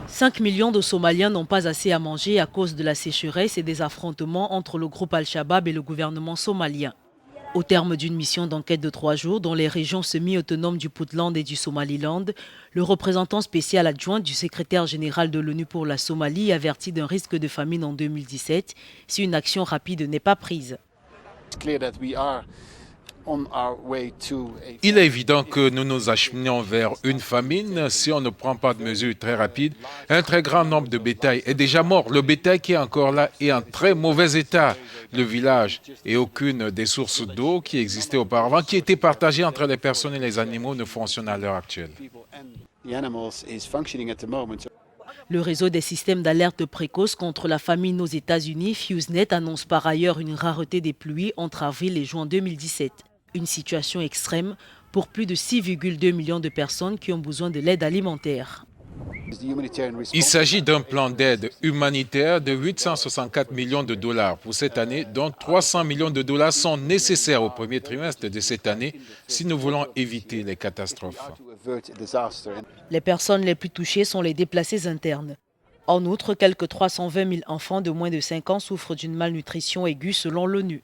5 millions de Somaliens n'ont pas assez à manger à cause de la sécheresse et des affrontements entre le groupe Al-Shabaab et le gouvernement somalien. Au terme d'une mission d'enquête de 3 jours dans les régions semi-autonomes du Puntland et du Somaliland, le représentant spécial adjoint du secrétaire général de l'ONU pour la Somalie avertit d'un risque de famine en 2017 si une action rapide n'est pas prise. Il est évident que nous nous acheminons vers une famine si on ne prend pas de mesures très rapides. Un très grand nombre de bétail est déjà mort. Le bétail qui est encore là est en très mauvais état. Le village et aucune des sources d'eau qui existaient auparavant, qui étaient partagées entre les personnes et les animaux, ne fonctionnent à l'heure actuelle. Le réseau des systèmes d'alerte précoce contre la famine aux États-Unis, FuseNet, annonce par ailleurs une rareté des pluies entre avril et juin 2017. Une situation extrême pour plus de 6,2 millions de personnes qui ont besoin de l'aide alimentaire. Il s'agit d'un plan d'aide humanitaire de 864 millions de dollars pour cette année, dont 300 millions de dollars sont nécessaires au premier trimestre de cette année si nous voulons éviter les catastrophes. Les personnes les plus touchées sont les déplacés internes. En outre, quelques 320 000 enfants de moins de 5 ans souffrent d'une malnutrition aiguë selon l'ONU.